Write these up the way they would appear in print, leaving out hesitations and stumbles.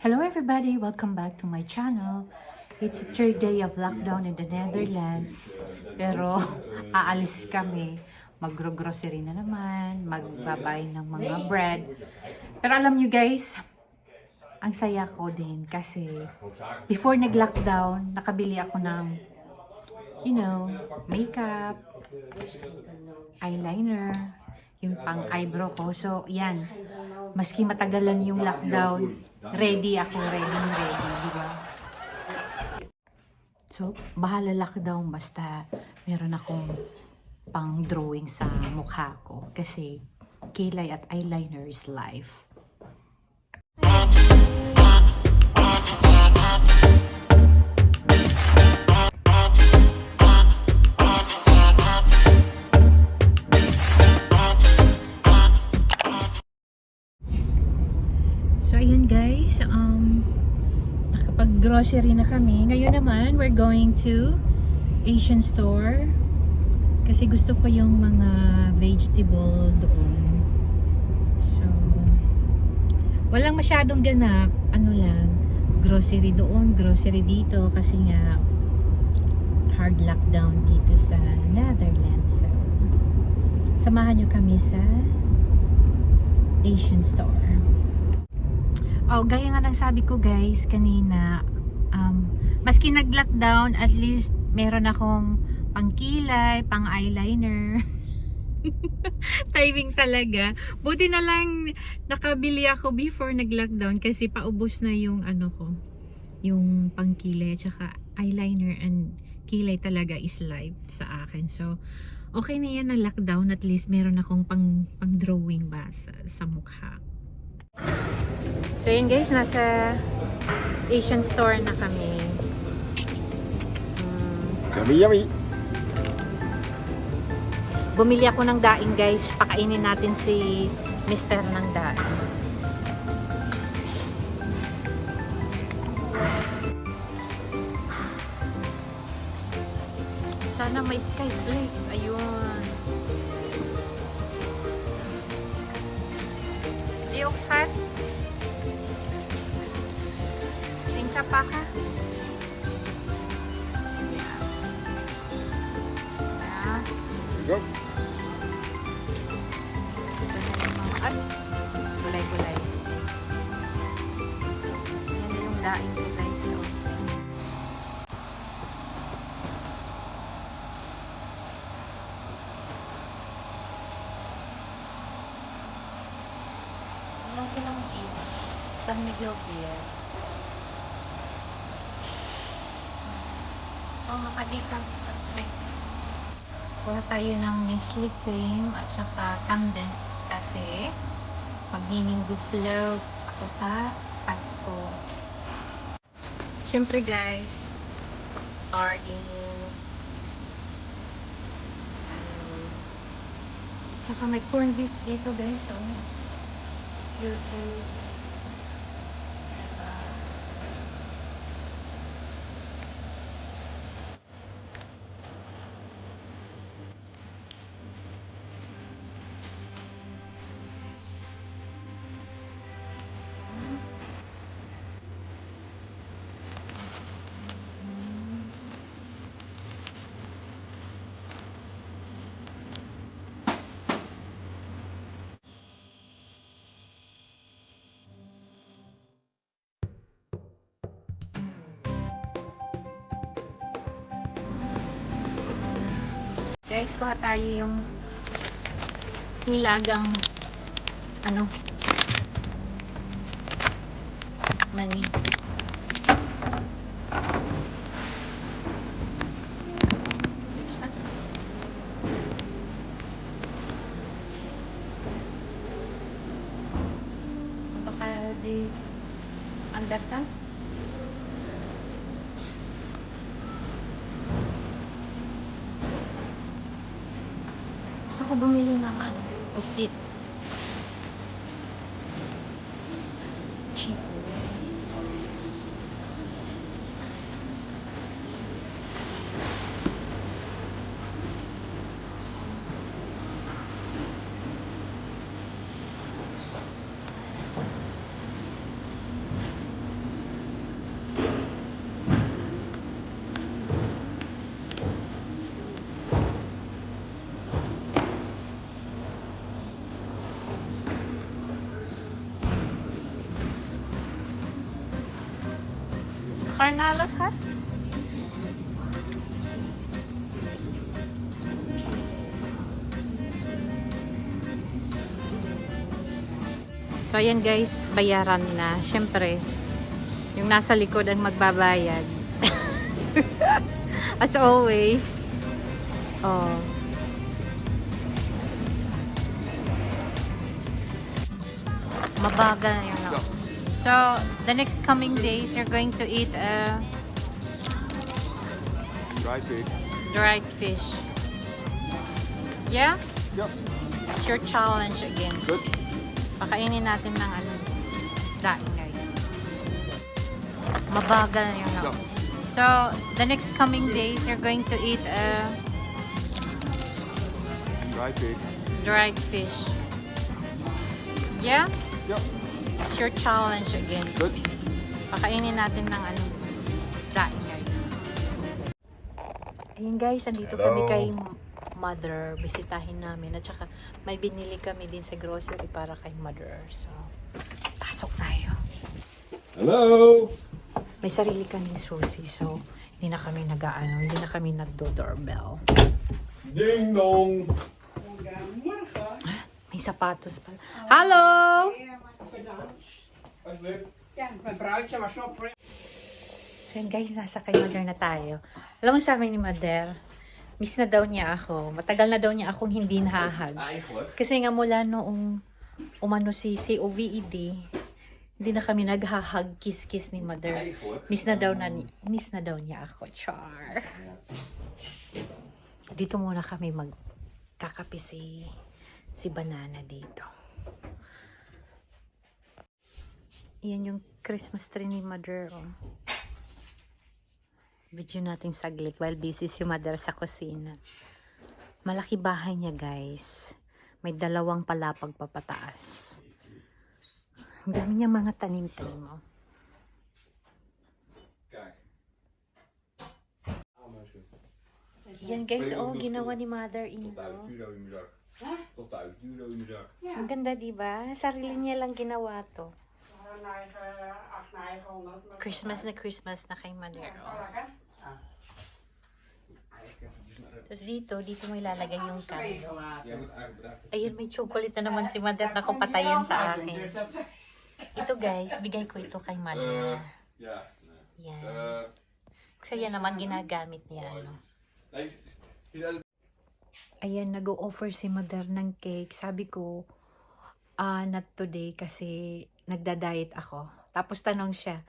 Hello everybody! Welcome back to my channel. It's the third day of lockdown in the Netherlands. Pero aalis kami. Magro-grocery na naman. Magbabay ng mga bread. Pero alam nyo guys, ang saya ko din kasi before nag-lockdown, nakabili ako ng makeup, eyeliner, yung pang eyebrow ko. So, yan. Maski matagalan yung lockdown, ready ako, ready, di ba? So, bahala lockdown basta meron akong pang drawing sa mukha ko kasi kilay at eyeliner is life. So, ayan guys, nakapag-grocery na kami. Ngayon naman, we're going to Asian store kasi gusto ko yung mga vegetable doon. So, walang masyadong ganap. Ano lang, grocery doon, grocery dito kasi nga hard lockdown dito sa Netherlands. So, samahan nyo kami sa Asian store. Oh, gaya nga ng sabi ko guys kanina, maski nag-lockdown, at least meron akong pangkilay, pang eyeliner. Timing talaga. Buti na lang nakabili ako before nag-lockdown kasi paubos na yung ano ko, yung pangkilay at saka eyeliner and kilay talaga is life sa akin. So, okay na yan na lockdown, at least meron akong pang drawing ba sa mukha. So yun guys, nasa Asian store na kami. Yummy, yummy. Bumili ako ng daing guys. Pakainin natin si Mr. ng daing. Sana may skyflakes. Ayun. Dioxhat. Sinsya pa ka. Go. At gulay-gulay. Yan na yung daing ko guys. So, lang silang San Miguel Beer. Oh, makadikang kuha tayo ng Nestle cream at saka condensed kasi magnininggo float ako sa Pasko. Siyempre guys, sardines. Saka may corned beef dito guys. So, cute. Guys, kuha tayo yung nilagang mani. Baka di andatan. Gusto ko bumili ng usit. Cheap. Carnalas Hut? So, ayan guys, bayaran na. Siyempre, yung nasa likod ang magbabayad. As always. Oh. Mabagal na yun. No? So, the next coming days, you're going to eat Dried pig. dried fish. Yeah? Yep. It's your challenge again. Good. Pakainin natin ng ano, daing guys. Mabagal na yun. No? Yep. So, the next coming days, you're going to eat Dried pig. dried fish. Yeah? Yep. It's your challenge again. Good. Pakainin natin ng ano, daing guys. Ayun guys, andito Hello. kami kay Mother. Bisitahin namin. At saka may binili kami din sa grocery para kay Mother. So, pasok tayo. Hello. May sarili kaming susi. So, hindi na kami hindi na kami nagdo-doorbell. Ding dong. May sapatos pa. Hallo! Alsjeblieft. Ja, mijn bruidje was op voor. So yun guys, nasa kay Mother na tayo. Alam mo sabi ni Mother, miss na daw niya ako. Matagal na daw niya akong hindi nahahag. Eigenlijk. Kasi nga mula noong umano si COVID, hindi na kami naghahag kiss-kiss ni Mother. Eigenlijk. Miss na daw niya ako. Char. Dito muna kami magkakape si Banana dito. Iyan yung Christmas tree ni Mother. Oh. Video natin saglit while busy si Mother sa kusina. Malaki bahay niya guys. May 2 palapag papataas. Ang dami niya mga tanim-tanim. Oh. Kijk. Yan guys, oh, ginawa ni Tot Mother-in-law. 1000 euro in mijn zak. Tot 1000 euro in mijn zak. Ang ganda, diba? Sarili niya lang ginawa to. 800, 900. Christmas na kay Mother. Oh. Tapos dito may lalagay yung candle. Jij moet eigenlijk bedacht. Ayun, may chocolate na naman si Mother na kupatayan sa akin. Ito guys, bigay ko ito kay Mother. Ja. Nee. Yan. Kasi yan naman ginagamit niya. Ano. Nee, Ayan, nag-o-offer si Mother ng cake. Sabi ko, not today kasi nagda-diet ako. Tapos tanong siya,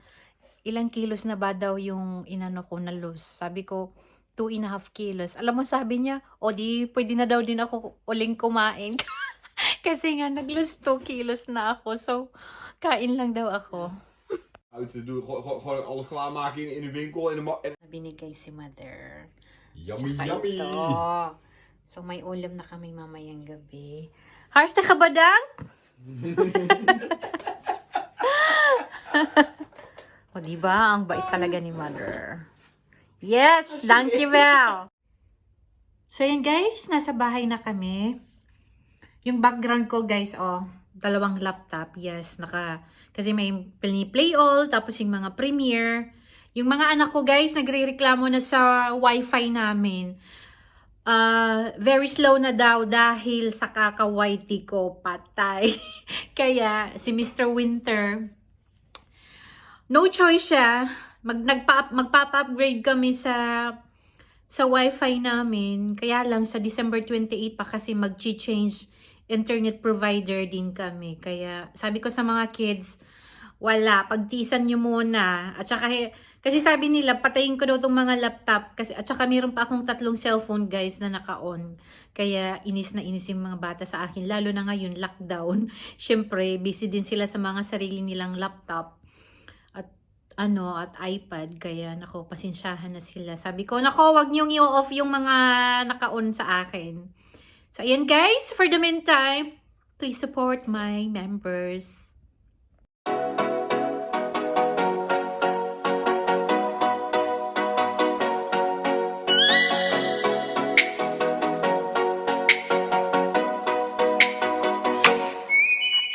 ilang kilos na ba daw yung inano ko na lose? Sabi ko, 2.5 kilos. Alam mo, sabi niya, o di, pwede na daw din ako uling kumain. Kasi nga, nag-lose 2 kilos na ako. So, kain lang daw ako. uit te doen, gewoon alles klaarmaken in de winkel. Binigay si Mother. Yummy, Tsaka yummy. ito. So, may ulam na kami mamayang gabi. Hars na kabadang? O, diba? Ang bait talaga ni Mother. Yes! Thank you, Val! So, yun guys. Nasa bahay na kami. Yung background ko, guys, 2 laptop. Yes, kasi may play all, tapos yung mga Premiere. Yung mga anak ko, guys, nagre-reklamo na sa wifi namin. Very slow na daw dahil sa kaka-whitey ko patay. Kaya si Mr. Winter, no choice siya. Magpapa-upgrade kami sa wifi namin. Kaya lang sa December 28 pa kasi mag-change internet provider din kami. Kaya sabi ko sa mga kids, wala, pagtisan nyo muna. At saka, kasi sabi nila, patayin ko daw itong mga laptop. Kasi, at saka mayroon pa akong 3 cellphone guys na naka-on. Kaya inis na inis yung mga bata sa akin. Lalo na ngayon, lockdown. Siyempre, busy din sila sa mga sarili nilang laptop. At iPad. Kaya, nako, pasensyahan na sila. Sabi ko, nako, wag niyong i-off yung mga naka-on sa akin. So, ayan guys, for the meantime, please support my members.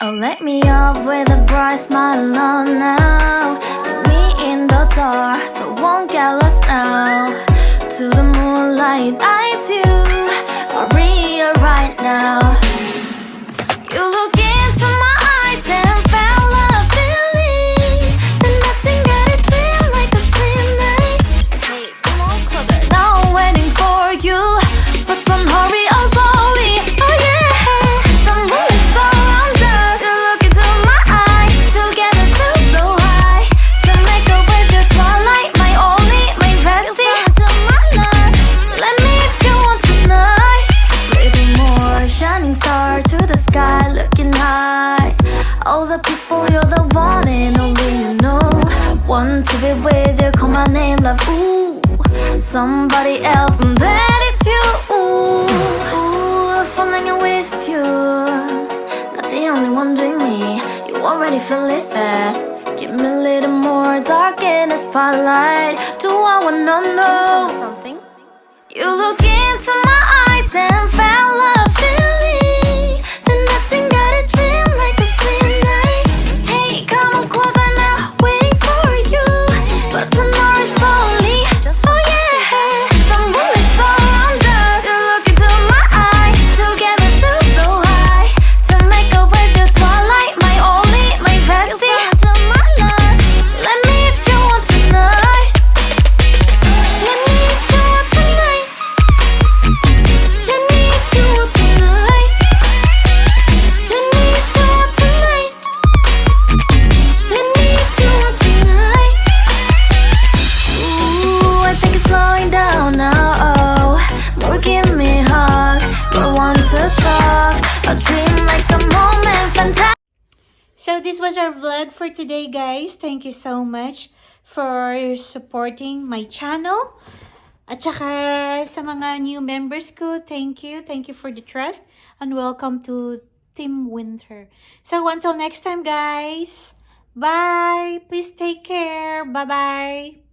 Oh, let me up with a bright smile on now. Put me in the star that won't get lost now. To the moonlight, eyes you, Maria, right now. You look into my eyes and felt love feeling. Then nothing got a dream like a slim night. Hey, come on closer. Now I'm waiting for you, but don't hurry, oh slowly. Oh yeah, the moon is around us. You look into my eyes, together feel so high. To make a way the twilight, my only, my bestie. Into my life, let me if you want tonight. Little more shining star to the sky, looking high. All the people, you're the one and only you know. Want to be with you, call my name, love. Ooh, somebody else, and that is you. Ooh, falling in with you. Not the only one doing me. You already feel it there. Give me a little more dark in the spotlight. Do I wanna know something? You look into my eyes and felt love feeling. Then nothing got a dream like a slim night. Hey, come on closer now, waiting for you. But tomorrow is slowly. Oh yeah, the moon is around us. You look into my eyes, together feel so high. To make a way the twilight, my only, my bestie. Into my life, let me if you want tonight. Let me if you want tonight. Let me if you want tonight. Let me if you want tonight. Let me if you want tonight. Ooh, I think it's slowing down now. Oh, more give me a hug, more want to talk. A dream like a moment, fantastic. So this was our vlog for today, guys. Thank you so much for supporting my channel. At saka sa mga new members ko, thank you. Thank you for the trust. And welcome to Team Winter. So until next time, guys. Bye. Please take care. Bye-bye.